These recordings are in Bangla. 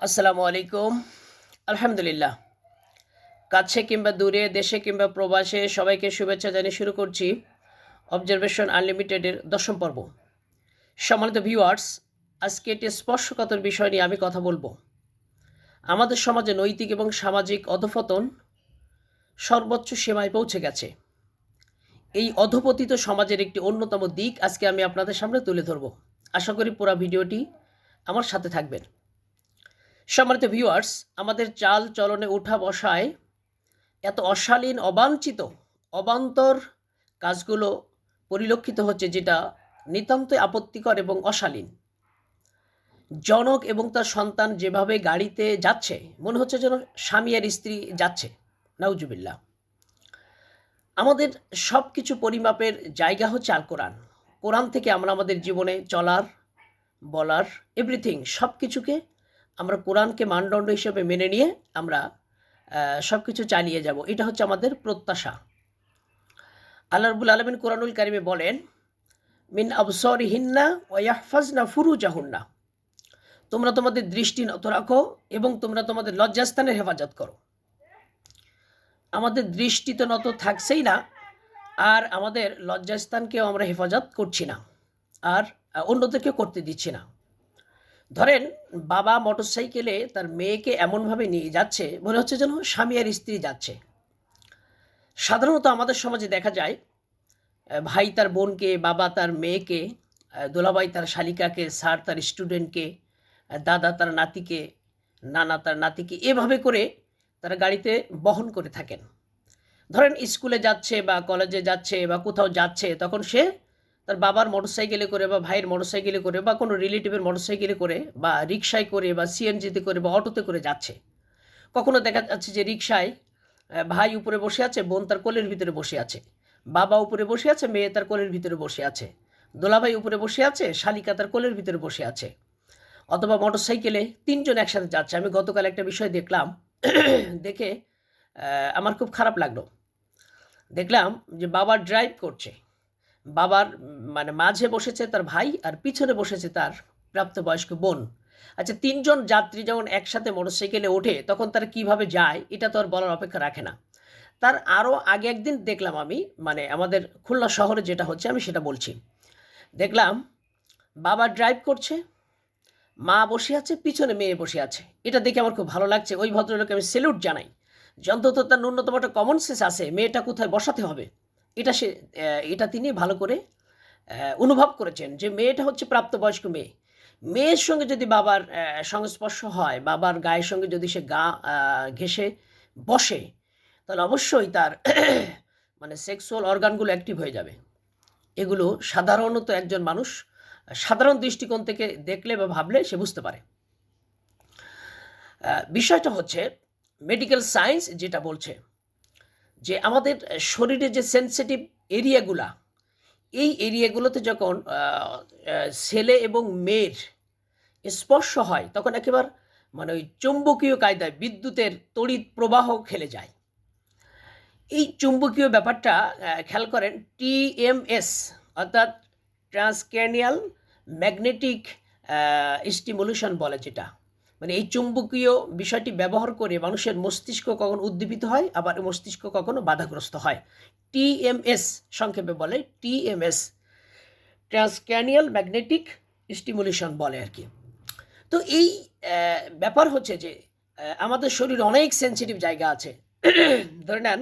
আসসালামু আলাইকুম। আলহামদুলিল্লাহ। কাছে কিংবা দূরে, দেশে কিংবা প্রবাসে সবাইকে শুভেচ্ছা জানিয়ে শুরু করছি অবজারভেশন আনলিমিটেডের ১০ম পর্ব। সম্মানিত ভিউয়ার্স, আজকে একটি স্পর্শকাতর বিষয় নিয়ে আমি কথা বলব। আমাদের সমাজে নৈতিক এবং সামাজিক অধঃপতন সর্বোচ্চ সীমায় পৌঁছে গেছে। এই অধঃপতিত সমাজের একটি অন্যতম দিক আজকে আমি আপনাদের সামনে তুলে ধরব। আশা করি পুরা ভিডিওটি আমার সাথে থাকবেন। সম্মানিত ভিউয়ার্স, আমাদের চাল চলনে উঠা বসায় এত অশালীন, অবাঞ্ছিত, অবান্তর কাজগুলো পরিলক্ষিত হচ্ছে, যেটা নিতান্তই আপত্তিকর এবং অশালীন। জনক এবং তার সন্তান যেভাবে গাড়িতে যাচ্ছে, মনে হচ্ছে যেন স্বামী আর স্ত্রী যাচ্ছে। নাউজুবিল্লাহ। আমাদের সব কিছু পরিমাপের জায়গা হচ্ছে আল কোরআন। কোরআন থেকে আমরা আমাদের জীবনে চলার, বলার, এভরিথিং সব কিছুকে আমরা কোরআনকে মানদণ্ড হিসেবে মেনে নিয়ে আমরা সব কিছু চালিয়ে যাব। এটা হচ্ছে আমাদের প্রত্যাশা। আল্লাহ রাব্বুল আলামিন কোরআনুল কারিমে বলেন, মিন আবসারিহিন্না ওয়া ইয়াহফাজনা ফুরুজাহুন্না। তোমরা তোমাদের দৃষ্টি নত রাখো এবং তোমরা তোমাদের লজ্জাস্থানের হেফাজত করো। আমাদের দৃষ্টি তো নত থাকছেই না, আর আমাদের লজ্জাস্থানকেও আমরা হেফাজত করছি না, আর অন্যদেরকে করতে দিচ্ছি না। ধরেন, বাবা মোটরসাইকেলে তার মেয়েকে এমনভাবে নিয়ে যাচ্ছে, মনে হচ্ছে যেন স্বামী আর স্ত্রী যাচ্ছে। সাধারণত আমাদের সমাজে দেখা যায়, ভাই তার বোনকে, বাবা তার মেয়েকে, দোলাভাই তার শালিকাকে, স্যার তার স্টুডেন্টকে, দাদা তার নাতিকে, নানা তার নাতিকে, এভাবে করে তারা গাড়িতে বহন করে থাকেন। ধরেন স্কুলে যাচ্ছে বা কলেজে যাচ্ছে বা কোথাও যাচ্ছে, তখন সে তার বাবার মোটরসাইকেলে করে বা ভাইয়ের মোটরসাইকেলে করে বা কোনো রিলেটিভের মোটরসাইকেলে করে বা রিক্সায় করে বা সিএনজিতে করে বা অটোতে করে যাচ্ছে। কখনো দেখা যাচ্ছে যে রিক্সায় ভাই উপরে বসে আছে, বোন তার কোলের ভিতরে বসে আছে, বাবা উপরে বসে আছে, মেয়ে তার কোলের ভিতরে বসে আছে, দোলাভাই উপরে বসে আছে, শালিকা তার কোলের ভিতরে বসে আছে। অথবা মোটরসাইকেলে তিনজন একসাথে যাচ্ছে। আমি গতকাল একটা বিষয় দেখলাম, দেখে আমার খুব খারাপ লাগলো। দেখলাম যে বাবা ড্রাইভ করছে, বাবার মানে মাঝে বসেছে তার ভাই আর পিছনে বসেছে তার প্রাপ্তবয়স্ক বোন। আচ্ছা, তিনজন যাত্রী যখন একসাথে মোটরসাইকেলে ওঠে, তখন তারা কিভাবে যায় এটা তো আর বলার অপেক্ষা রাখে না। তার আরও আগে একদিন দেখলাম আমি, মানে আমাদের খুলনা শহরে যেটা হচ্ছে আমি সেটা বলছি। দেখলাম বাবা ড্রাইভ করছে, মা বসে আছে, পিছনে মেয়ে বসে আছে। এটা দেখে আমার খুব ভালো লাগছে। ওই ভদ্রলোককে আমি স্যালুট জানাই যে অন্তত তার ন্যূনতম একটা কমন সেন্স আছে, মেয়েটা কোথায় বসাতে হবে। এটা সে এটা তিনি ভালো করে অনুভব করেছেন যে মেয়েটা হচ্ছে প্রাপ্তবয়স্ক মেয়ে। মেয়ের সঙ্গে যদি বাবার সংস্পর্শ হয়, বাবার গায়ের সঙ্গে যদি সে গা ঘেঁষে বসে, তাহলে অবশ্যই তার মানে সেক্সুয়াল অর্গানগুলো অ্যাক্টিভ হয়ে যাবে। এগুলো সাধারণত একজন মানুষ সাধারণ দৃষ্টিকোণ থেকে দেখলে বা ভাবলে সে বুঝতে পারে। বিষয়টা হচ্ছে মেডিকেল সায়েন্স যেটা বলছে যে আমাদের শরীরে যে সেন্সিটিভ এরিয়াগুলা, এই এরিয়াগুলোতে যখন ছেলে এবং মেয়ের স্পর্শ হয়, তখন একেবারে মানে ওই চুম্বকীয় কায়দায় বিদ্যুতের তড়িৎ প্রবাহ খেলে যায়। এই চুম্বকীয় ব্যাপারটা খেয়াল করেন, টিএমএস অর্থাৎ ট্রান্সক্র্যানিয়াল ম্যাগনেটিক স্টিমুলেশন বলে, যেটা মানে এই চুম্বকীয় বিষয়টি ব্যবহার করে মানুষের মস্তিষ্ক কখনো উদ্দীপিত হয়, আবার মস্তিষ্ক কখনো বাধাগ্রস্ত হয়। টিএমএস সংক্ষেপে বলে, টিএমএস ট্রান্সক্র্যানিয়াল ম্যাগনেটিক স্টিমুলেশন বলে আর কি। তো এই ব্যাপার হচ্ছে যে আমাদের শরীরে অনেক সেন্সিটিভ জায়গা আছে। ধরে নেন,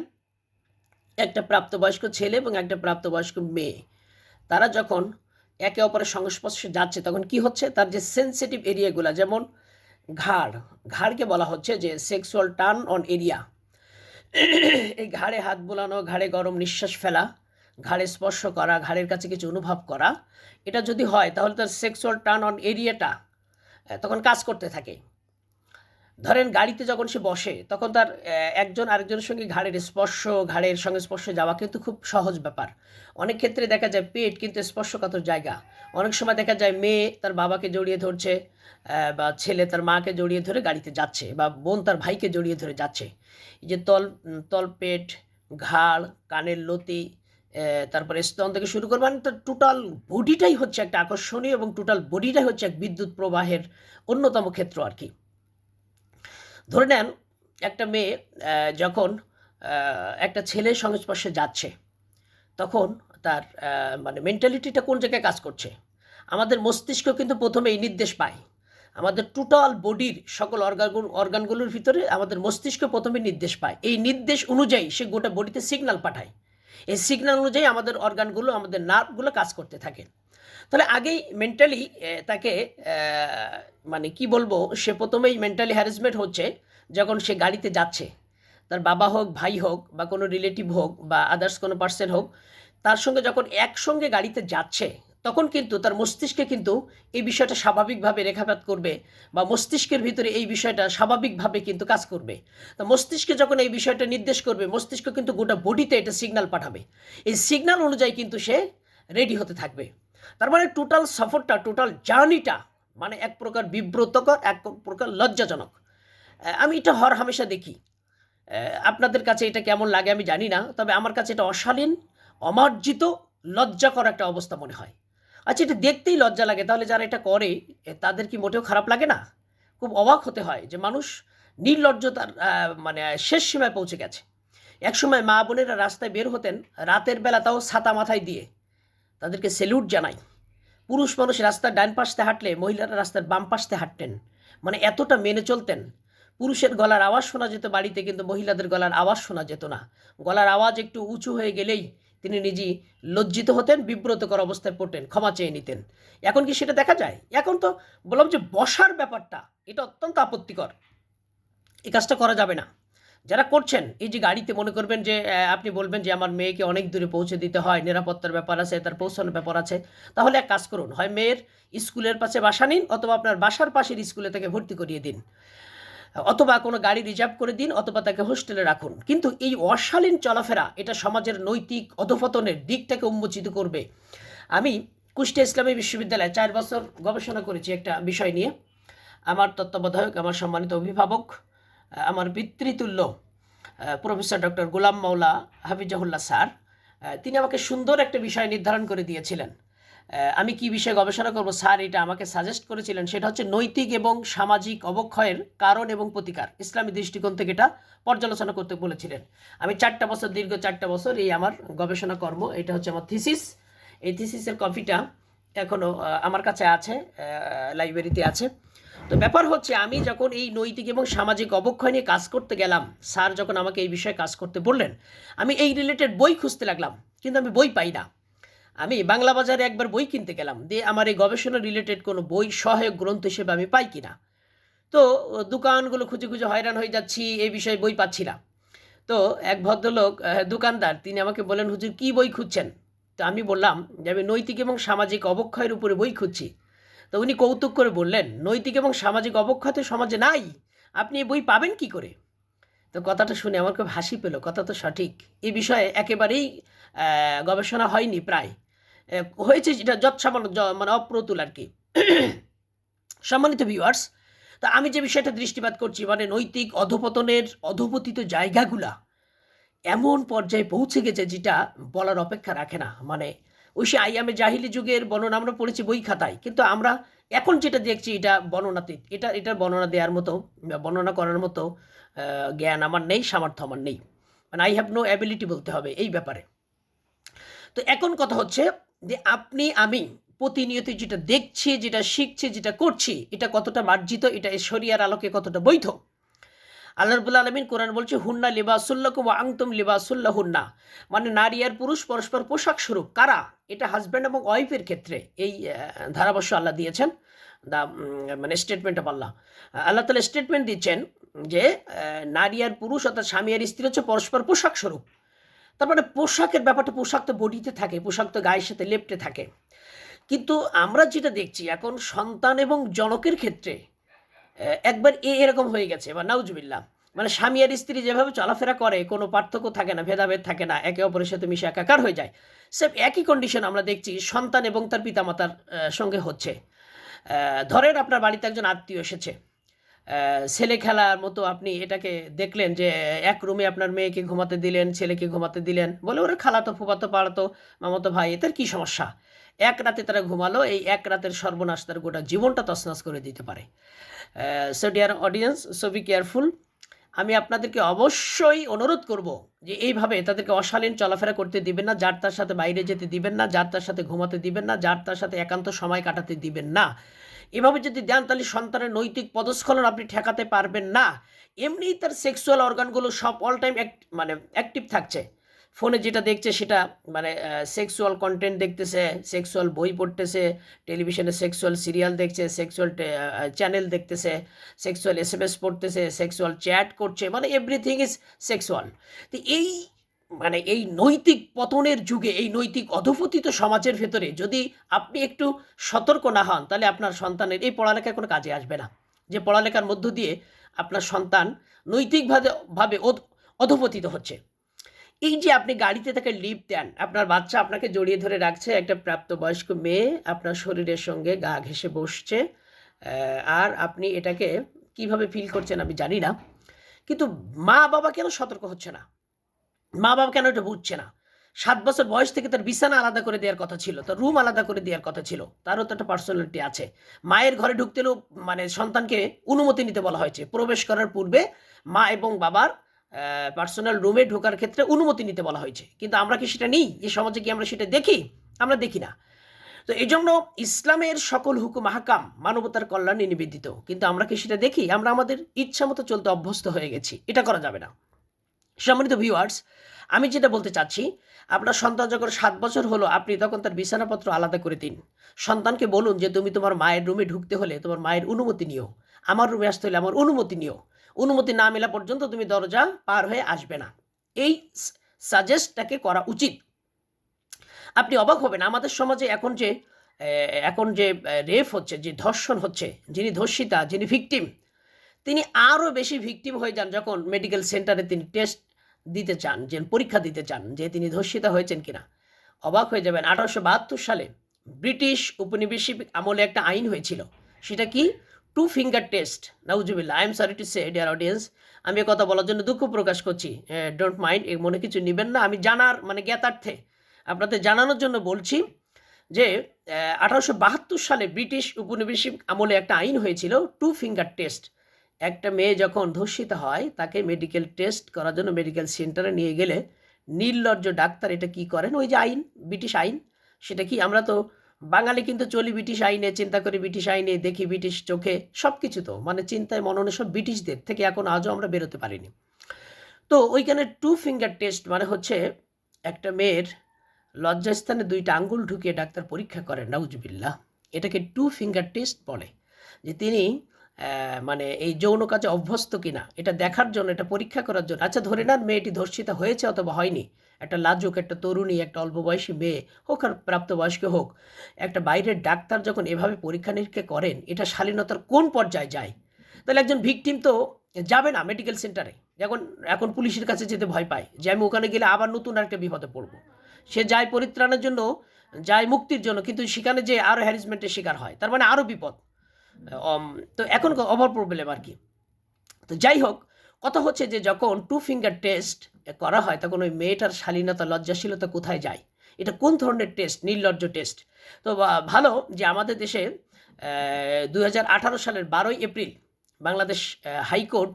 একটা প্রাপ্তবয়স্ক ছেলে এবং একটা প্রাপ্তবয়স্ক মেয়ে, তারা যখন একে অপরের সংস্পর্শে যাচ্ছে, তখন কি হচ্ছে, তার যে সেন্সিটিভ এরিয়াগুলো, যেমন ঘাড়কে বলা হচ্ছে যে সেক্সুয়াল টার্ন অন এরিয়া। এই ঘাড়ে হাত বোলানো, ঘাড়ে গরম নিঃশ্বাস ফেলা, ঘাড়ে স্পর্শ করা, ঘাড়ের কাছে কিছু অনুভব করা, এটা যদি হয় তাহলে তার সেক্সুয়াল টার্ন অন এরিয়াটা তখন কাজ করতে থাকে। ধরেন গাড়িতে যখন সে বসে, তখন তার একজন আরেকজনের সঙ্গে ঘাড়ের স্পর্শ, ঘাড়ের সংস্পর্শে যাওয়া কিন্তু খুব সহজ ব্যাপার। অনেক ক্ষেত্রে দেখা যায় পেট কিন্তু স্পর্শকাতর জায়গা। অনেক সময় দেখা যায় মেয়ে তার বাবাকে জড়িয়ে ধরছে, বা ছেলে তার মাকে জড়িয়ে ধরে গাড়িতে যাচ্ছে, বা বোন তার ভাইকে জড়িয়ে ধরে যাচ্ছে। এই যে তলপেট, ঘাড়, কানের লতি, তারপরে স্তন থেকে শুরু করে, মানে তার টোটাল বডিটাই হচ্ছে একটা আকর্ষণীয়, এবং টোটাল বডিটাই হচ্ছে এক বিদ্যুৎ প্রবাহের অন্যতম ক্ষেত্র আর কি। ধরে নেন একটা মেয়ে যখন একটা ছেলের সংস্পর্শে যাচ্ছে, তখন তার মানে মেন্টালিটিটা কোন জায়গায় কাজ করছে? আমাদের মস্তিষ্ক কিন্তু প্রথমে এই নির্দেশ পায়। আমাদের টোটাল বডির সকল অর্গানগুলোর ভিতরে আমাদের মস্তিষ্ক প্রথমে নির্দেশ পায়। এই নির্দেশ অনুযায়ী সে গোটা বডিতে সিগন্যাল পাঠায়। এই সিগন্যাল অনুযায়ী আমাদের অর্গানগুলো, আমাদের নার্ভগুলো কাজ করতে থাকে। তাহলে আগেই মেন্টালি তাকে মানে কি বলবো, সে প্রথমেই মেন্টালি হ্যারাসমেন্ট হচ্ছে যখন সে গাড়িতে যাচ্ছে। তার বাবা হোক, ভাই হোক, বা কোনো রিলেটিভ হোক, বা আদার্স কোনো পার্সন হোক, তার সঙ্গে যখন একসঙ্গে গাড়িতে যাচ্ছে, তখন কিন্তু তার মস্তিষ্কে কিন্তু এই বিষয়টা স্বাভাবিকভাবে রেখাপাত করবে, বা মস্তিষ্কের ভিতরে এই বিষয়টা স্বাভাবিকভাবে কিন্তু কাজ করবে। তো মস্তিষ্কে যখন এই বিষয়টা নির্দেশ করবে, মস্তিষ্ক কিন্তু গোটা বডিতে এটা সিগন্যাল পাঠাবে। এই সিগন্যাল অনুযায়ী কিন্তু সে রেডি হতে থাকবে। তার মানে টোটাল সফরটা, টোটাল জার্নিটা মানে এক প্রকার বিব্রতকর, এক প্রকার লজ্জাজনক। আমি এটা হর হামেশা দেখি। আপনাদের কাছে এটা কেমন লাগে আমি জানি না, তবে আমার কাছে এটা অশালীন, অমার্জিত, লজ্জাকর একটা অবস্থা মনে হয়। আচ্ছা, এটা দেখতেই লজ্জা লাগে, তাহলে যারা এটা করে তাদের কি মোটেও খারাপ লাগে না? খুব অবাক হতে হয় যে মানুষ নির্লজ্জতার মানে শেষ সীমায় পৌঁছে গেছে। একসময় মা বোনেরা রাস্তায় বের হতেন রাতের বেলা, তাও ছাতা মাথায় দিয়ে। তাদেরকে স্যালুট জানাই। পুরুষ মানুষ রাস্তার ডান পাশে হাঁটলে মহিলারা রাস্তার বাম পাশে হাঁটতেন, মানে এতটা মেনে চলতেন। পুরুষের গলার আওয়াজ শোনা যেত বাড়িতে, কিন্তু মহিলাদের গলার আওয়াজ শোনা যেত না। গলার আওয়াজ একটু উঁচু হয়ে গেলেই তিনি নিজেই লজ্জিত হতেন, বিব্রতকর অবস্থায় পড়তেন, ক্ষমা চেয়ে নিতেন। এখন কি সেটা দেখা যায়? এখন তো বললাম যে বসার ব্যাপারটা এটা অত্যন্ত আপত্তিকর। এই কাজটা করা যাবে না। যারা করছেন, এই যে গাড়িতে মনে করবেন যে আপনি বলবেন যে আমার মেয়েকে অনেক দূরে পৌঁছে দিতে হয়, নিরাপত্তার ব্যাপার আছে, তার পৌঁছানোর ব্যাপার আছে, তাহলে এক কাজ করুন, হয় মেয়ের স্কুলের পাশে বাসা নিন, অথবা আপনার বাসার পাশের স্কুলে তাকে ভর্তি করিয়ে দিন, অথবা কোনো গাড়ি রিজার্ভ করে দিন, অথবা তাকে হোস্টেলে রাখুন। কিন্তু এই অশালীন চলাফেরা এটা সমাজের নৈতিক অধঃপতনের দিকটাকে উন্মোচিত করবে। আমি কুষ্টিয়া ইসলামী বিশ্ববিদ্যালয়ে 4 বছর গবেষণা করেছি একটা বিষয় নিয়ে। আমার তত্ত্বাবধায়ক, আমার সম্মানিত অভিভাবক, আমার পিতৃতুল্য প্রফেসর ডক্টর গোলাম মাওলা হাফিজাহুল্লাহ স্যার, তিনি আমাকে সুন্দর একটা বিষয় নির্ধারণ করে দিয়েছিলেন। আমি কি বিষয়ে গবেষণা করব, স্যার এটা আমাকে সাজেস্ট করেছিলেন, সেটা হচ্ছে নৈতিক এবং সামাজিক অবক্ষয়ের কারণ এবং প্রতিকার। ইসলামী দৃষ্টিকোণ থেকে এটা পর্যালোচনা করতে বলেছিলেন। আমি 4টা বছর, দীর্ঘ 4টা বছর এই আমার গবেষণা কর্ম, এটা হচ্ছে আমার থিসিস। এই থিসিসের কপিটা এখনও আমার কাছে আছে, লাইব্রেরিতে আছে। তো ব্যাপার হচ্ছে, আমি যখন এই নৈতিক এবং সামাজিক অবক্ষয় নিয়ে কাজ করতে গেলাম, স্যার যখন আমাকে এই বিষয়ে কাজ করতে বললেন, আমি এই রিলেটেড বই খুঁজতে লাগলাম, কিন্তু আমি বই পাই না। আমি বাংলা বাজারে একবার বই কিনতে গেলাম, দিয়ে আমার এই গবেষণা রিলেটেড কোনো বই সহায়ক গ্রন্থ হিসেবে আমি পাই কিনা। তো দোকানগুলো খুঁজে খুঁজে হয়রান হয়ে যাচ্ছি, এই বিষয়ে বই পাচ্ছি না। তো এক ভদ্রলোক দোকানদার, তিনি আমাকে বললেন, হুজুর কী বই খুঁজছেন? তো আমি বললাম যে আমি নৈতিক এবং সামাজিক অবক্ষয়ের উপরে বই খুঁজছি। তো উনি কৌতুক করে বললেন, নৈতিক এবং সামাজিক অবক্ষয় তো সমাজে নাই, আপনি এই বই পাবেন কি করে? তো কথাটা শুনে আমার খুব হাসি পেল, কথা তো সঠিক। এই বিষয়ে একেবারেই গবেষণা হয়নি প্রায়, হয়েছে যেটা যৎসামান্য মানে অপ্রতুল আর কি। সম্মানিত ভিউয়ার্স, তা আমি যে বিষয়টা দৃষ্টিপাত করছি, মানে নৈতিক অধঃপতনের অধঃপতিত জায়গাগুলা এমন পর্যায়ে পৌঁছে গেছে যেটা বলার অপেক্ষা রাখে না। মানে ওই সে আইয়ামে জাহিলি যুগের বর্ণনা আমরা পড়েছি বই খাতায়, কিন্তু আমরা এখন যেটা দেখছি এটা বর্ণনাতীত। এটার বর্ণনা দেওয়ার মতো, বর্ণনা করার মতো জ্ঞান আমার নেই, সামর্থ্য আমার নেই, মানে আই হ্যাভ নো অ্যাবিলিটি বলতে হবে এই ব্যাপারে। তো এখন কথা হচ্ছে যে আপনি আমি প্রতিনিয়ত যেটা দেখছি, যেটা শিখছি, যেটা করছি, এটা কতটা মার্জিত, এটা শরিয়ার আলোকে কতটা বৈধ। আল্লাহ রাব্বুল আলামিন কোরআন বলছে, হুন্না লিবাসুল্লাকুম ওয়া আনতুম লিবাসুল্লাহুন্না, মানে নারী আর পুরুষ পরস্পর পোশাক স্বরূপ। কারা? এটা হাজব্যান্ড এবং ওয়াইফের ক্ষেত্রে এই ধারাভাষ্য আল্লাহ দিয়েছেন, মানে স্টেটমেন্ট অফ আল্লাহ। আল্লাহ তাআলা স্টেটমেন্ট দিচ্ছেন যে নারী আর পুরুষ অর্থাৎ স্বামী আর স্ত্রী হচ্ছে পরস্পর পোশাক স্বরূপ। তার মানে পোশাকের ব্যাপারটা, পোশাক তো বডিতে থাকে, পোশাক তো গায়ের সাথে লেপ্টে থাকে। কিন্তু আমরা যেটা দেখছি এখন সন্তান এবং জনকের ক্ষেত্রে একবার এরকম হয়ে গেছে, বা নাউজুবিল্লাহ, মানে স্বামী আর স্ত্রী যেভাবে চলাফেরা করে কোনো পার্থক্য থাকে না, ভেদাভেদ থাকে না, একে অপরের সাথে মিশে একাকার হয়ে যায়। সেম একই কন্ডিশন আমরা দেখছি সন্তান এবং তার পিতামাতার সঙ্গে হচ্ছে। ধরেন আপনার বাড়িতে একজন আত্মীয় এসেছে, ছেলে খেলার মতো আপনি এটাকে দেখলেন যে এক রুমে আপনার মেয়েকে ঘুমাতে দিলেন, ছেলেকে ঘুমাতে দিলেন, বলে ওরা খালাতো, ফুফাতো, পাড়াতো, মামাতো ভাই, এদের কী সমস্যা? এক রাতে তারা ঘুমালো, এই এক রাতের সর্বনাশ তার গোটা জীবনটা তছনছ করে দিতে পারে। So dear audience, so be careful. আমি আপনাদেরকে অবশ্যই অনুরোধ করব যে এইভাবে তাদেরকে অশালীন চলাফেরা করতে দিবেন না, যার তার সাথে বাইরে যেতে দিবেন না, যার তার সাথে ঘুমাতে দিবেন না, যার তার সাথে একান্ত সময় কাটাতে দিবেন না। এভাবে যদি দেন তাহলে সন্তানের নৈতিক পদস্খলন আপনি ঠেকাতে পারবেন না। এমনিই তার সেক্সুয়াল অর্গানগুলো সব অল টাইম মানে অ্যাক্টিভ থাকছে। ফোনে যেটা দেখছে সেটা মানে সেক্সুয়াল কন্টেন্ট দেখতেছে, সেক্সুয়াল বই পড়তেছে, টেলিভিশনে সেক্সুয়াল সিরিয়াল দেখছে, সেক্সুয়াল চ্যানেল দেখতেছে, সেক্সুয়াল এসএমএস পড়তেছে, সেক্সুয়াল চ্যাট করছে, মানে এভরিথিং ইজ সেক্সুয়াল। তো এই মানে এই নৈতিক পতনের যুগে, এই নৈতিক অধঃপতিত সমাজের ভেতরে যদি আপনি একটু সতর্ক না হন, তাহলে আপনার সন্তানের এই পড়ালেখার কোনো কাজে আসবে না। যে পড়ালেখার মধ্য দিয়ে আপনার সন্তান নৈতিকভাবে অধঃপতিত হচ্ছে। এই যে আপনি গাড়িতে তাকে লিফট দেন, আপনার বাচ্চা আপনাকে জড়িয়ে ধরে রাখছে, একটা প্রাপ্তবয়স্ক মেয়ে আপনার শরীরের সঙ্গে গা ঘেঁষে বসছে, আর আপনি এটাকে কিভাবে ফিল করছেন আমি জানি না। কিন্তু মা বাবা কেন সতর্ক হচ্ছে না? মা বাবা কেন এটা বুঝছে না? 7 বছর বয়স থেকে তার বিছানা আলাদা করে দেওয়ার কথা ছিল, তার রুম আলাদা করে দেওয়ার কথা ছিল, তারও তো একটা পার্সোনালিটি আছে। মায়ের ঘরে ঢুকতে হলেও মানে সন্তানকে অনুমতি নিতে বলা হয়েছে। প্রবেশ করার পূর্বে মা এবং বাবার পার্সোনাল রুমে ঢোকার ক্ষেত্রে অনুমতি নিতে বলা হয়েছে। কিন্তু আমরা কি সেটা নিই? এই সমাজে কি আমরা সেটা দেখি? আমরা দেখি না। তো এই জন্য ইসলামের সকল হুকুম আহকাম মানবতার কল্যাণে নিবেদিত, কিন্তু আমরা কি সেটা দেখি? আমরা আমাদের ইচ্ছা মতো চলতে অভ্যস্ত হয়ে গেছি। এটা করা যাবে না। সম্মানিত ভিউয়ার্স, আমি যেটা বলতে চাচ্ছি, আপনার সন্তান যখন 7 বছর হলো, আপনি তখন তার বিছানাপত্র আলাদা করে দিন। সন্তানকে বলুন যে তুমি তোমার মায়ের রুমে ঢুকতে হলে তোমার মায়ের অনুমতি নিও, আমার রুমে আসতে হলে আমার অনুমতি নিও। অনুমতি না মেলা পর্যন্ত তুমি দরজা পার হয়ে আসবে না। এই সাজেস্টটাকে করা উচিত। আপনি অবাক হবেন, আমাদের সমাজে এখন যে রেপ হচ্ছে, যে ধর্ষণ হচ্ছে, যিনি ধর্ষিতা, যিনি ভিকটিম, তিনি আরও বেশি ভিকটিম হয়ে যান যখন মেডিকেল সেন্টারে তিনি টেস্ট দিতে চান, যে পরীক্ষা দিতে চান যে তিনি ধর্ষিতা হয়েছেন কিনা। অবাক হয়ে যাবেন, 1872 সালে ব্রিটিশ উপনিবেশিক আমলে একটা আইন হয়েছিল। সেটা কি? 2 ফিঙ্গার টেস্ট। নাউজুবিল্লাহ, I am sorry to say dear audience, আমি কথা বলার জন্য দুঃখ প্রকাশ করছি, ডোন্ট মাইন্ড, মনে কিছু নেবেন না। আমি জানার মানে জ্ঞাতার্থে আপনাদের জানানোর জন্য বলছি যে 1872 সালে ব্রিটিশ উপনিবেশিক আমলে একটা আইন হয়েছিল 2 ফিঙ্গার টেস্ট। একটা মেয়ে যখন ধর্ষিতা হয় তাকে মেডিকেল টেস্ট করার জন্য মেডিকেল সেন্টারে নিয়ে গেলে নির্লজ্জ ডাক্তার এটা কি করেন, ওই যে আইন, ব্রিটিশ আইন, সেটা কি, আমরা তো বাঙালি কিন্তু চলি ব্রিটিশ আইনে, চিন্তা করি ব্রিটিশ আইনে, দেখি ব্রিটিশ চোখে, সব কিছু তো মানে চিন্তায় মননে সব ব্রিটিশদের থেকে এখন আজও আমরা বেরোতে পারিনি। তো ওইখানে 2 ফিঙ্গার টেস্ট মানে হচ্ছে একটা মেয়ের লজ্জাস্থানে 2টা আঙ্গুল ঢুকিয়ে ডাক্তার পরীক্ষা করেন, নাউজুবিল্লাহ। এটাকে 2 ফিঙ্গার টেস্ট বলে, যে তিনি মানে এই যৌন কাজে অভ্যস্ত কিনা এটা দেখার জন্য, এটা পরীক্ষা করার জন্য। আচ্ছা ধরে নেন মেয়েটি ধর্ষিতা হয়েছে অথবা হয়নি, একটা লাজুক, একটা তরুণী, একটা অল্প বয়সী মেয়ে হোক আর প্রাপ্তবয়স্ক হোক, একটা বাইরের ডাক্তার যখন এভাবে পরীক্ষা নিরীক্ষা করেন, এটা শালীনতার কোন পর্যায়ে যায়? তাহলে একজন ভিকটিম তো যাবে না মেডিকেল সেন্টারে, এখন পুলিশের কাছে যেতে ভয় পায় যে আমি ওখানে গেলে আবার নতুন আরেকটা বিপদে পড়বো। সে যায় পরিত্রাণের জন্য, যায় মুক্তির জন্য, কিন্তু সেখানে যে আরও হ্যারাসমেন্টের শিকার হয়, তার মানে আরও বিপদ। তো এখন ওভার প্রবলেম আর কি। তো যাই হোক, কথা হচ্ছে যে যখন 2 ফিঙ্গার টেস্ট করা হয় তখন ওই মেয়েটার শালীনতা, লজ্জাশীলতা কোথায় যায়? এটা কোন ধরনের টেস্ট? নির্লজ্জ টেস্ট। তো ভালো যে আমাদের দেশে 2018 সালের 12ই এপ্রিল বাংলাদেশ হাইকোর্ট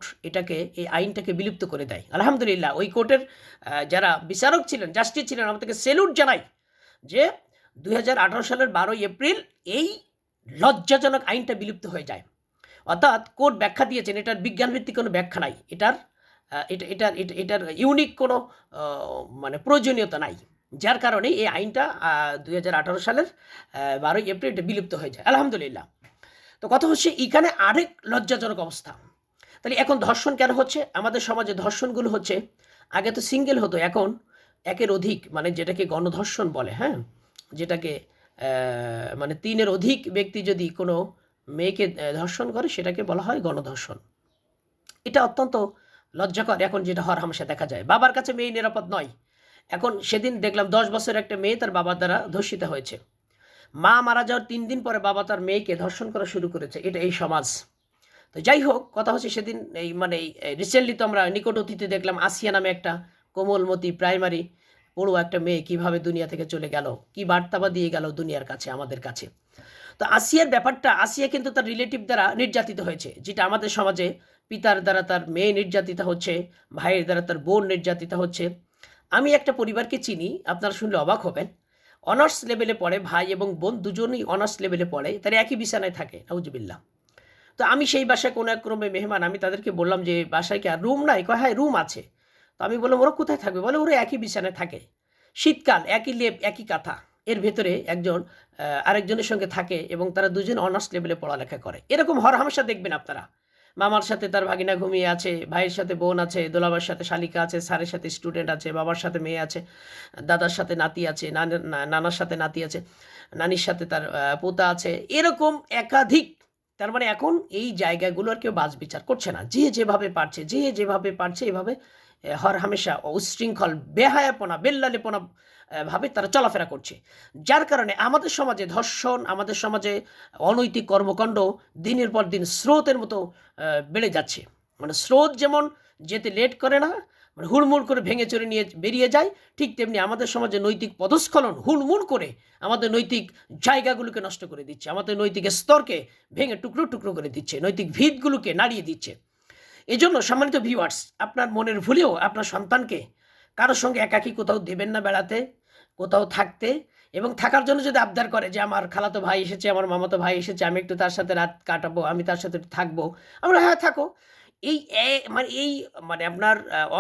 এই আইনটাকে বিলুপ্ত করে দেয়। আলহামদুলিল্লাহ, ওই কোর্টের যারা বিচারক ছিলেন, জাস্টিস ছিলেন, আমাদেরকে স্যালুট জানাই যে 2018 সালের 12ই এপ্রিল এই লজ্জাজনক আইনটা বিলুপ্ত হয়ে যায়। অর্থাৎ কোর্ট ব্যাখ্যা দিয়েছেন, এটার বিজ্ঞানভিত্তিক কোনো ব্যাখ্যা নাই, এটার ইউনিক কোনো মানে প্রয়োজনীয়তা নাই, যার কারণে এই আইনটা 2018 সালের 12ই এপ্রিল এটা বিলুপ্ত হয়ে যায়। আলহামদুলিল্লাহ। তো কথা হচ্ছে এখানে আরেক লজ্জাজনক অবস্থা। তাহলে এখন ধর্ষণ কেন হচ্ছে? আমাদের সমাজে ধর্ষণগুলো হচ্ছে, আগে তো সিঙ্গেল হতো, এখন একের অধিক, মানে যেটাকে গণধর্ষণ বলে, হ্যাঁ, যেটাকে মানে 3-এর অধিক ব্যক্তি যদি কোনো মেয়েকে ধর্ষণ করে সেটাকে বলা হয় গণধর্ষণ। এটা অত্যন্ত লজ্জাকর। এখন যেটা হরহামেশা দেখা যায়, বাবার কাছে মেয়ে নিরাপদ নয়। এখন সেদিন দেখলাম 10 বছরের একটা মেয়ে তার বাবার দ্বারা ধর্ষিত হয়েছে। মা মারা যাওয়ার 3 দিন পরে বাবা তার মেয়েকে ধর্ষণ করা শুরু করেছে। এটা এই সমাজ। তো তো যাই হোক, কথা হচ্ছে সেদিন এই মানে রিসেন্টলি তো আমরা নিকট অতীতে দেখলাম আসিয়া নামে একটা কোমলমতি প্রাইমারি পড়ুয়া একটা মেয়ে কীভাবে দুনিয়া থেকে চলে গেল, কী বার্তাবা দিয়ে গেল দুনিয়ার কাছে, আমাদের কাছে। তো আসিয়ার ব্যাপারটা, আসিয়া কিন্তু তার রিলেটিভ দ্বারা নির্যাতিত হয়েছে, যেটা আমাদের সমাজে পিতার দ্বারা তার মেয়ে নির্যাতিত হচ্ছে, ভাইয়ের দ্বারা তার বোন নির্যাতিত হচ্ছে। আমি একটা পরিবারকে চিনি, আপনারা শুনলে অবাক হবেন। অনার্স লেভেলে পড়ে, ভাই এবং বোন দুজনই অনার্স লেভেলে পড়ে, তারা একই বিছানায় থাকে, নাউজুবিল্লাহ। তো আমি সেই বাসায় কোনো এক ক্রমে মেহমান, আমি তাদেরকে বললাম যে বাসায় কি আর রুম নাই? কয় হ্যাঁ রুম আছে। তো আমি বললাম ওরা কোথায় থাকবে? বলে ওরা একই বিছানায় থাকে, শীতকাল একই লেপ একই কাঁথা, এর ভেতরে একজন আরেকজনের সঙ্গে থাকে এবং তারা দুজন অনার্স লেভেলে পড়ালেখা করে। এরকম হরহামেশা দেখবেন আপনারা। মামার সাথে তার ভাগিনা ঘুমিয়ে আছে, ভাইয়ের সাথে বোন আছে, দোলাবার সাথে শালিকা আছে, স্যারের সাথে স্টুডেন্ট আছে, বাবার সাথে মেয়ে আছে, দাদার সাথে নাতি আছে, নানার সাথে নাতি আছে, নানির সাথে তার পোতা আছে, এরকম একাধিক। তার মানে এখন এই জায়গাগুলো আর কেউ বাজ বিচার করছে না, যে যেভাবে পারছে, যে যেভাবে পারছে এভাবে হরহামেশা উচ্ছৃঙ্খল বেহায়াপনা বেল্লালিপনা ভাবে তারা চলাফেরা করছে। যার কারণে আমাদের সমাজে ধর্ষণ, আমাদের সমাজে অনৈতিক কর্মকাণ্ড দিনের পর দিন স্রোতের মতো বেড়ে যাচ্ছে। মানে স্রোত যেমন যেতে লেট করে না, মানে হুড়মুড় করে ভেঙে চড়ে নিয়ে বেরিয়ে যায়, ঠিক তেমনি আমাদের সমাজে নৈতিক পদস্খলন হুড়মুড় করে আমাদের নৈতিক জায়গাগুলোকে নষ্ট করে দিচ্ছে, আমাদের নৈতিক স্তরকে ভেঙে টুকরো টুকরো করে দিচ্ছে, নৈতিক ভিতগুলোকে নাড়িয়ে দিচ্ছে। এজন্য সম্মানিত ভিউয়ার্স, আপনার মনের ভুলেও আপনার সন্তানকে কারোর সঙ্গে একাকী কোথাও দেবেন না বেড়াতে, কোথাও থাকতে। এবং থাকার জন্য যদি আবদার করে যে আমার খালাতো ভাই এসেছে, আমার মামাতো ভাই এসেছে, আমি একটু তার সাথে রাত কাটাবো, আমি তার সাথে একটু থাকবো, আমরা হ্যাঁ থাকো। মানে আপনার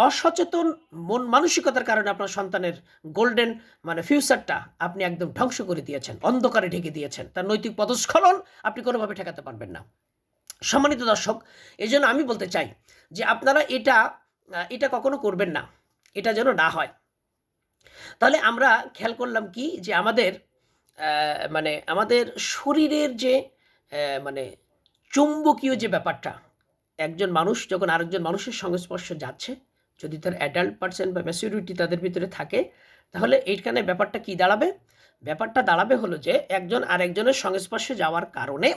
অসচেতন মন মানসিকতার কারণে আপনার সন্তানের গোল্ডেন মানে ফিউচারটা আপনি একদম ধ্বংস করে দিয়েছেন, অন্ধকারে ঢেকে দিয়েছেন। তার নৈতিক পদস্খলন আপনি কোনোভাবে ঠেকাতে পারবেন না। সম্মানিত দর্শক, এই জন্য আমি বলতে চাই যে আপনারা এটা কখনো করবেন না, এটা যেন না হয়। তাহলে আমরা খেয়াল করলাম কি যে মানে আমাদের শরীরের যে মানে চুম্বকীয় যে ব্যাপারটা, একজন মানুষ যখন আরেকজন মানুষের সংস্পর্শে যাচ্ছে, যদি তার অ্যাডাল্ট পার্সন বা ম্যাচুরিটি তাদের ভিতরে থাকে, তাহলে এইখানে ব্যাপারটা কি দাঁড়াবে? ব্যাপারটা দাঁড়াবে হলো যে একজন আরেকজনের সংস্পর্শে যাওয়ার কারণে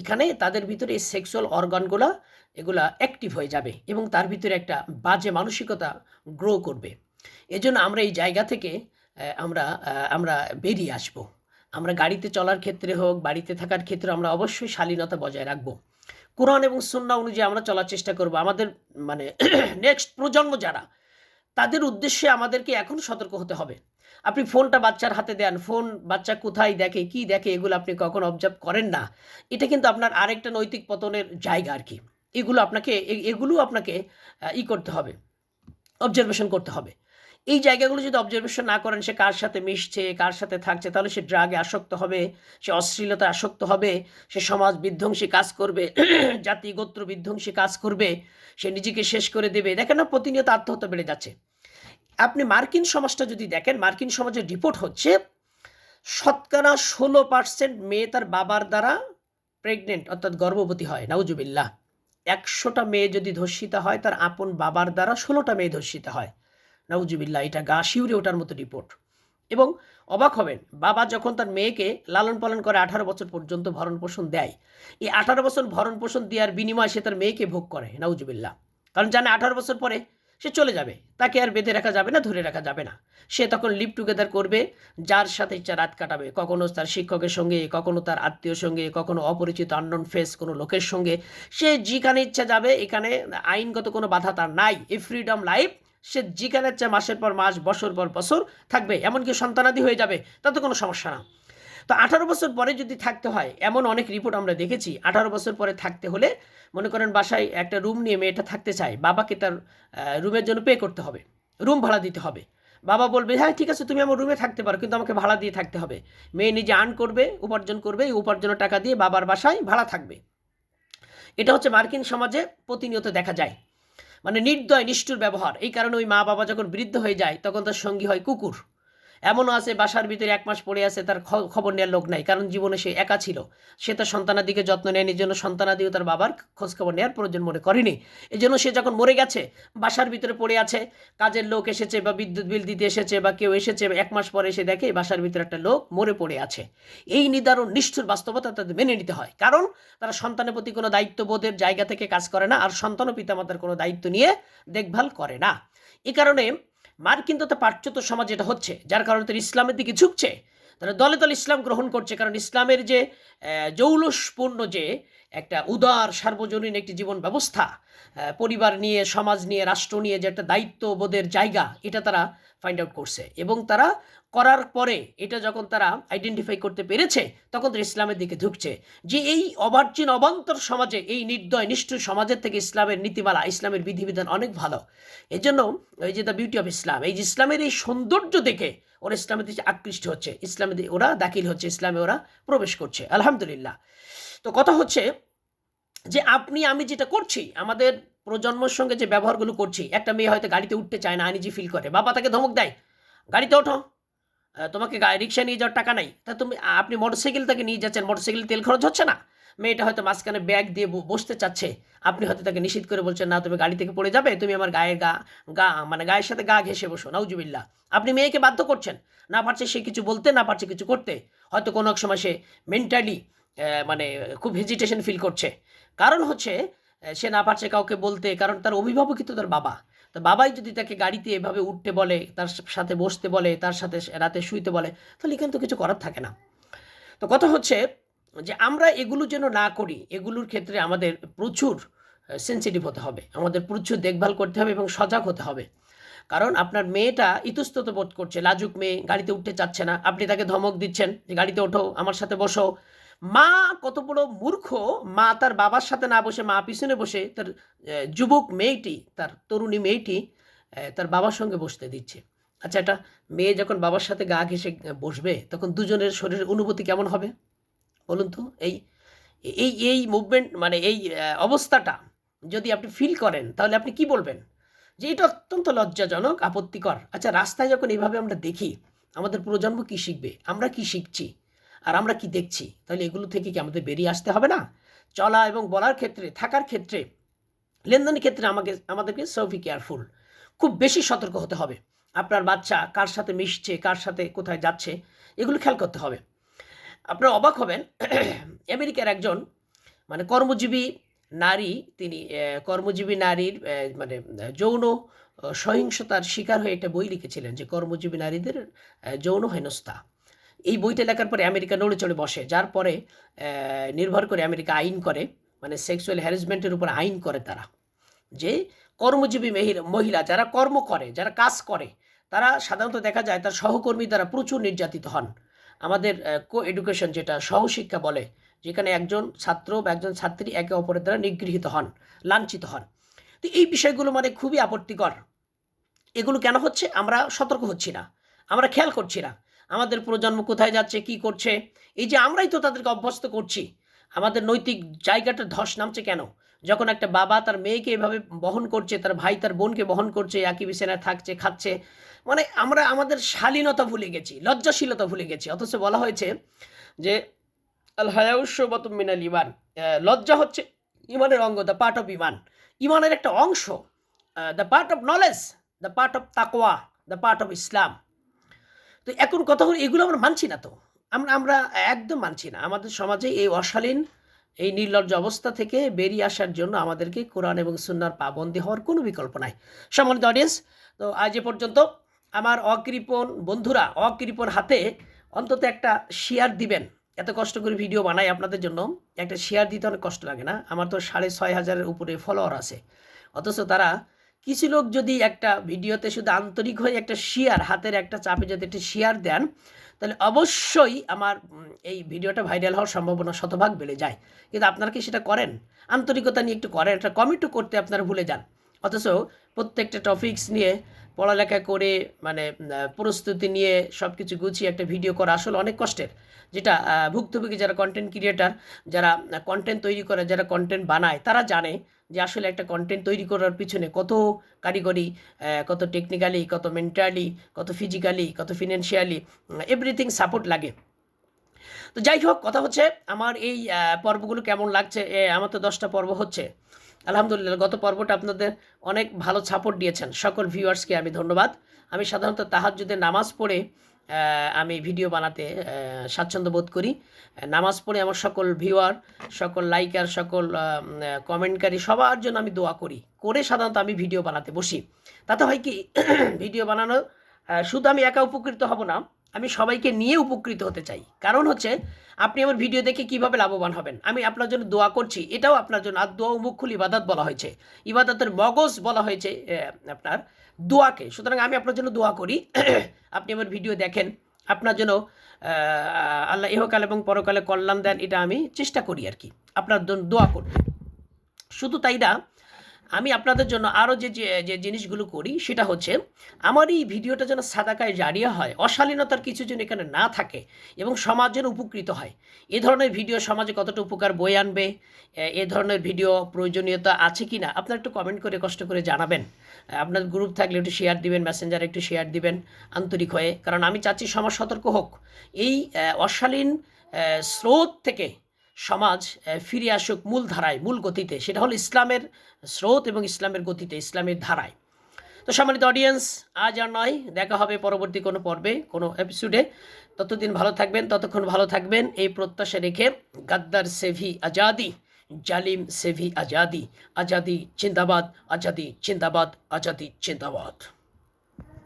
এখানে তাদের ভিতরে এই সেক্সুয়াল অর্গানগুলো এগুলা অ্যাক্টিভ হয়ে যাবে এবং তার ভিতরে একটা বাজে মানসিকতা গ্রো করবে। এজন্য আমরা এই জায়গা থেকে আমরা বেরিয়ে আসব। আমরা গাড়িতে চলার ক্ষেত্রে হোক, বাড়িতে থাকার ক্ষেত্রে আমরা অবশ্যই শালীনতা বজায় রাখব। কোরআন এবং সুন্নাহ অনুযায়ী আমরা চলার চেষ্টা করব। আমাদের মানে নেক্সট প্রজন্ম যারা, তাদের উদ্দেশ্যে আমাদেরকে এখন সতর্ক হতে হবে। আপনি ফোনটা বাচ্চার হাতে দেন, ফোন বাচ্চা কোথায় দেখে, কি দেখে, এগুলো আপনি কখনো অবজার্ভ করেন না। এটা কিন্তু আপনার আরেকটা নৈতিক পতনের জায়গা আর কি। এগুলো আপনাকে করতে হবে, অবজারভেশন করতে হবে। এই জায়গাগুলো যদি অবজারভেশন না করেন, সে কার সাথে মিশছে, কার সাথে থাকছে, তাহলে সে ড্রাগে আসক্ত হবে, সে অশ্লীলতায় আসক্ত হবে, সে সমাজ বিধ্বংসী কাজ করবে, জাতি গোত্র বিধ্বংসী কাজ করবে, সে নিজেকে শেষ করে দেবে। দেখেন না, প্রতিনিয়ত আত্মহত্যা বেড়ে যাচ্ছে। আপনি মার্কিন সমাজটা যদি দেখেন, মার্কিন সমাজের রিপোর্ট হচ্ছে 16% মেয়ে তার বাবার দ্বারা প্রেগনেন্ট অর্থাৎ গর্ভবতী হয়, নাউজুবিল্লাহ। 100টা মেয়ে যদি ধর্ষিতা হয়, তার আপন বাবার দ্বারা 16টা মেয়ে ধর্ষিতা হয়, নাউজুবিল্লাহ। এটা গা শিউরে ওঠার মতো রিপোর্ট। এবং অবাক হবেন, বাবা যখন তার মেয়েকে লালন পালন করে 18 বছর পর্যন্ত ভরণ পোষণ দেয়, এই 18 বছর ভরণ পোষণ দেওয়ার বিনিময়ে সে তার মেয়েকে ভোগ করে, নাউজুবিল্লাহ। কারণ জানে 18 বছর পরে সে চলে যাবে, তাকে আর বেঁধে রাখা যাবে না, ধরে রাখা যাবে না। সে তখন লিভ টুগেদার করবে, যার সাথে ইচ্ছা রাত কাটাবে, কখনো তার শিক্ষকের সঙ্গে, কখনো তার আত্মীয় সঙ্গে, কখনো অপরিচিত আননোন ফেস কোনো লোকের সঙ্গে। সে যেখানে ইচ্ছা যাবে, এখানে আইনগত কোনো বাধা তার নাই, এই ফ্রিডম লাইফ। সে যেখানে ইচ্ছা মাসের পর মাস, বছর পর বছর থাকবে, এমনকি সন্তানাদি হয়ে যাবে, তাতে কোনো সমস্যা না। তো 18 বছর পরে যদি থাকতে হয়, এমন অনেক রিপোর্ট আমরা দেখেছি। 18 বছর পরে থাকতে হলে, মনে করেন বাসায় একটা রুম নিয়ে মেয়েটা থাকতে চায়, বাবাকে তার রুমের জন্য পে করতে হবে, রুম ভাড়া দিতে হবে। বাবা বলবে হ্যাঁ ঠিক আছে, তুমি আমার রুমে থাকতে পারো, কিন্তু আমাকে ভাড়া দিয়ে থাকতে হবে। মেয়ে নিজে আর্ন করবে, উপার্জন করবে, এই উপার্জনের টাকা দিয়ে বাবার বাসায় ভাড়া থাকবে। এটা হচ্ছে মার্কিন সমাজে প্রতিনিয়ত দেখা যায়, মানে নির্দয় নিষ্ঠুর ব্যবহার। এই কারণে ওই মা বাবা যখন বৃদ্ধ হয়ে যায়, তখন তার সঙ্গী হয় কুকুর। এমনও আছে বাসার ভিতরে 1 মাস পড়ে আছে, তার খবর নেওয়ার লোক নাই, কারণ জীবনে সে একা ছিল, সে তার সন্তানাদিকে যত্ন নেয়নি, জন্য সন্তানাদিও তার বাবার খোঁজখবর নেওয়ার প্রয়োজন মনে করেনি। এই জন্য সে যখন মরে গেছে বাসার ভিতরে পড়ে আছে, কাজের লোক এসেছে বা বিদ্যুৎ বিল দিতে এসেছে বা কেউ এসেছে, 1 মাস পরে এসে দেখে বাসার ভিতরে একটা লোক মরে পড়ে আছে। এই নিদারুণ নিষ্ঠুর বাস্তবতা তাদের মেনে নিতে হয়, কারণ তারা সন্তানের প্রতি কোনো দায়িত্ববোধের জায়গা থেকে কাজ করে না, আর সন্তান ও পিতামাতার কোনো দায়িত্ব নিয়ে দেখভাল করে না। এই কারণে মার্কিন তথা পাশ্চাত্য সমাজ যেটা হচ্ছে, যার কারণে তারা ইসলামের দিকে ঝুঁকছে, তারা দলে দলে ইসলাম গ্রহণ করছে, কারণ ইসলামের যে জৌলসপূর্ণ যে একটা উদার সার্বজনীন একটি জীবন ব্যবস্থা, পরিবার নিয়ে, সমাজ নিয়ে, রাষ্ট্র নিয়ে যে একটা দায়িত্ববোধের জায়গা, এটা তারা ফাইন্ড আউট করছে, এবং তারা করার পরে এটা যখন তারা আইডেন্টিফাই করতে পেরেছে, তখন তারা ইসলামের দিকে ঝুঁকছে, যে এই অবার্জিন অবান্তর সমাজে, এই নির্দয় নিষ্ঠুর সমাজের থেকে ইসলামের নীতিমালা, ইসলামের বিধিবিধান অনেক ভালো। এই জন্য এই যে দ্য বিউটি অফ ইসলাম, এই যে ইসলামের এই সৌন্দর্য দেখে ওরা ইসলামের দিকে আকৃষ্ট হচ্ছে, ইসলামে ওরা দাখিল হচ্ছে, ইসলামে ওরা প্রবেশ করছে, আলহামদুলিল্লাহ। তো কথা হচ্ছে যে আপনি আমি যেটা করছি, আমাদের প্রজন্মের সঙ্গে যে ব্যবহারগুলো করছি, একটা মেয়ে হয়তো গাড়িতে উঠতে চায় না, আনিজি ফিল করে, বাবা তাকে ধমক দেয়, গাড়িতে ওঠো, তোমাকে রিক্সা নিয়ে যাওয়ার টাকা নাই, তা আপনি মোটরসাইকেল তাকে নিয়ে যাচ্ছেন, মোটরসাইকেল তেল খরচ হচ্ছে না, মেয়েটা হয়তো মাঝখানে ব্যাগ দিয়ে বসতে চাচ্ছে, আপনি হয়তো তাকে নিষেধ করে বলছেন, না তুমি গাড়ি থেকে পড়ে যাবে, তুমি আমার গায়ের গায়ের সাথে গা ঘেঁষে বসো, নাউজুবিল্লাহ। আপনি মেয়েকে বাধ্য করছেন, না পারছে সে কিছু বলতে, না পারছে কিছু করতে, হয়তো কোনো এক সময় সে মেন্টালি মানে খুব হেজিটেশন ফিল করছে, কারণ হচ্ছে সে না পারছে কাউকে বলতে, কারণ তার অভিভাবকই তো তার বাবা। তো বাবাই যদি তাকে গাড়িতে এভাবে উঠতে বলে, তার সাথে বসতে বলে, তার সাথে রাতে শুইতে বলে, তাহলে কিন্তু কিছু করার থাকে না। তো কথা হচ্ছে যে আমরা এগুলো যেন না করি, এগুলোর ক্ষেত্রে আমাদের প্রচুর সেন্সিটিভ হতে হবে, আমাদের প্রচুর দেখভাল করতে হবে এবং সজাগ হতে হবে। কারণ আপনার মেয়েটা ইতস্তত বোধ করছে, লাজুক মেয়ে, গাড়িতে উঠতে চাচ্ছে না, আপনি তাকে ধমক দিচ্ছেন যে গাড়িতে ওঠো, আমার সাথে বসো। মা কত বড় মূর্খ, মা তার বাবার সাথে না বসে, মা পিছনে বসে তার যুবক মেয়েটি, তার তরুণী মেয়েটি তার বাবার সঙ্গে বসতে দিচ্ছে। আচ্ছা, একটা মেয়ে যখন বাবার সাথে গা ঘেঁষে বসবে, তখন দুজনের শরীরের অনুভূতি কেমন হবে বলুন তো? এই এই এই মুভমেন্ট, মানে এই অবস্থাটা যদি আপনি ফিল করেন, তাহলে আপনি কি বলবেন? যে এটা অত্যন্ত লজ্জাজনক, আপত্তিকর। আচ্ছা, রাস্তায় যখন এইভাবে আমরা দেখি, আমাদের প্রজন্ম কি শিখবে? আমরা কি শিখছি আর আমরা কি দেখছি? তাহলে এগুলো থেকে কি আমাদের বেরিয়ে আসতে হবে না? চলা এবং বলার ক্ষেত্রে, থাকার ক্ষেত্রে, লেনদেনের ক্ষেত্রে আমাদেরকে সো বি কেয়ারফুল, খুব বেশি সতর্ক হতে হবে। আপনার বাচ্চা কার সাথে মিশছে, কার সাথে কোথায় যাচ্ছে, এগুলো খেয়াল করতে হবে। আপনারা অবাক হবেন, আমেরিকার একজন মানে কর্মজীবী নারী, তিনি কর্মজীবী নারীর মানে যৌন সহিংসতার শিকার হয়ে একটা বই লিখেছিলেন, যে কর্মজীবী নারীদের যৌন হেনস্থা। এই বইটা লেখার পরে আমেরিকা নড়ে চড়ে বসে, যার পরে নির্ভর করে আমেরিকা আইন করে, মানে সেক্সুয়াল হ্যারাসমেন্টের উপর আইন করে তারা, যে কর্মজীবী মহিলা যারা কর্ম করে, যারা কাজ করে, তারা সাধারণত দেখা যায় তার সহকর্মী দ্বারা প্রচুর নির্যাতিত হন। আমাদের কো এডুকেশন, যেটা সহশিক্ষা বলে, যেখানে একজন ছাত্র বা একজন ছাত্রী একে অপরের দ্বারা নিগৃহীত হন, লাঞ্ছিত হন। তো এই বিষয়গুলো মানে খুবই আপত্তিকর। এগুলো কেন হচ্ছে? আমরা সতর্ক হচ্ছি না, আমরা খেয়াল করছি না আমাদের প্রজন্ম কোথায় যাচ্ছে, কি করছে। এই যে আমরাই তো তাদেরকে অভ্যস্ত করছি, আমাদের নৈতিক জায়গাটা ধস নামছে কেন? যখন একটা বাবা তার মেয়েকে এভাবে বহন করছে, তার ভাই তার বোনকে বহন করছে, একই বিছানায় থাকছে, খাচ্ছে, মানে আমরা আমাদের শালীনতা ভুলে গেছি, লজ্জাশীলতা ভুলে গেছি। অথচ বলা হয়েছে যে আল হায়াউশবাতুম মিনাল ইমান, লজ্জা হচ্ছে ইমানের অঙ্গ, দ্য পার্ট অফ ইমান, ইমানের একটা অংশ, the part of knowledge, the part of তাকওয়া, দ্য পার্ট অফ ইসলাম। তো এখন কথা হলো, এগুলো আমরা মানছি না, তো আমরা একদম মানছি না। আমাদের সমাজে এই অশালীন, এই নির্লজ্জ অবস্থা থেকে বেরিয়ে আসার জন্য আমাদেরকে কোরআন এবং সুন্নাহর পাবন্দী হওয়ার কোনো বিকল্প নাই। সম্মানিত অডিয়েন্স, তো আজ এ পর্যন্ত। আমার অকৃপণ বন্ধুরা, অকৃপণ হাতে অন্তত একটা শেয়ার দিবেন। এত কষ্ট করে ভিডিও বানাই আপনাদের জন্য, একটা শেয়ার দিতে অনেক কষ্ট লাগে না? আমার তো 6,500-এর উপরে ফলোয়ার আছে, অথচ তারা কিছু লোক যদি একটা ভিডিওতে শুধু আন্তরিক হয়ে একটা শেয়ার, হাতের একটা চাপে যদি একটা শেয়ার দেন, তাহলে অবশ্যই আমার এই ভিডিওটা ভাইরাল হওয়ার সম্ভাবনা শতভাগ বেড়ে যায়। কিন্তু আপনারা কি সেটা করেন? আন্তরিকতা নিয়ে একটু করেন, একটা কমেন্টও করতে আপনারা ভুলে যান। অথচ প্রত্যেকটা টপিকস নিয়ে পড়ালেখা করে, মানে প্রস্তুতি নিয়ে সব কিছু গুছিয়ে একটা ভিডিও করা আসলে অনেক কষ্টের, যেটা ভুক্তভোগী যারা কন্টেন্ট ক্রিয়েটার, যারা কন্টেন্ট তৈরি করে, যারা কন্টেন্ট বানায়, তারা জানে যে আসলে একটা কন্টেন্ট তৈরি করার পিছনে কত কারিগরি, কত টেকনিক্যালি, কত মেন্টালি, কত ফিজিক্যালি, কত ফিনান্সিয়ালি এভরিথিং সাপোর্ট লাগে। তো যাই হোক, কথা হচ্ছে আমার এই পর্বগুলো কেমন লাগছে। আমার তো 10টা পর্ব হচ্ছে, আলহামদুলিল্লাহ। গত পর্বটা আপনাদের অনেক ভালো সাপোর্ট দিয়েছেন, সকল ভিউয়ার্সকে আমি ধন্যবাদ। আমি সাধারণত তাহাজ্জুদের নামাজ পড়ে আমি ভিডিও বানাতে স্বাচ্ছন্দ্য বোধ করি। নামাজ পড়ে আমার সকল ভিউয়ার, সকল লাইকার, সকল কমেন্টকারী সবার জন্য আমি দোয়া করি, করে সাধারণত আমি ভিডিও বানাতে বসি। তাতে হয় কি, ভিডিও বানানো শুধু আমি একা উপকৃত হব না, আমি সবাইকে নিয়ে উপকৃত হতে চাই। কারণ হচ্ছে আপনি আমার ভিডিও দেখে কিভাবে লাভবান হবেন, আমি আপনার জন্য দোয়া করছি, এটাও আপনার জন্য। আর দোয়া মুখুল ইবাদত বলা হয়েছে, ইবাদতের মগজ বলা হয়েছে আপনার দোয়াকে। সুতরাং আমি আপনার জন্য দোয়া করি, আপনি আমার ভিডিও দেখেন, আপনার জন্য আল্লাহ ইহকাল এবং পরকালে কল্যাণ দেন, এটা আমি চেষ্টা করি আর কি আপনার জন্য দোয়া করতে। শুধু তাই না, আমি আপনাদের জন্য আরও যে জিনিসগুলো করি সেটা হচ্ছে আমার এই ভিডিওটা যেন সাদাকায় জারিয়া হয়, অশালীনতার কিছু যেন এখানে না থাকে এবং সমাজ যেন উপকৃত হয়। এ ধরনের ভিডিও সমাজে কতটা উপকার বয়ে আনবে, এ ধরনের ভিডিও প্রয়োজনীয়তা আছে কি না, আপনারা একটু কমেন্ট করে কষ্ট করে জানাবেন। আপনার গ্রুপ থাকলে একটু শেয়ার দিবেন, মেসেঞ্জারে একটু শেয়ার দিবেন আন্তরিক হয়ে। কারণ আমি চাচ্ছি সমাজ সতর্ক হোক, এই অশালীন স্রোত থেকে সমাজ ফিরে আসুক মূল ধারায়, মূল গতিতে। সেটা হলো ইসলামের স্রোত এবং ইসলামের গতিতে, ইসলামের ধারায়। তো সম্মানিত অডিয়েন্স, আজ আর নয়, দেখা হবে পরবর্তী কোনো পর্বে, কোনো এপিসোডে। ততদিন ভালো থাকবেন, ততক্ষণ ভালো থাকবেন এই প্রত্যাশা রেখে, গাদ্দার সেভি আজাদি, জালিম সেভি আজাদি, আজাদি জিন্দাবাদ, আজাদি জিন্দাবাদ, আজাদি জিন্দাবাদ।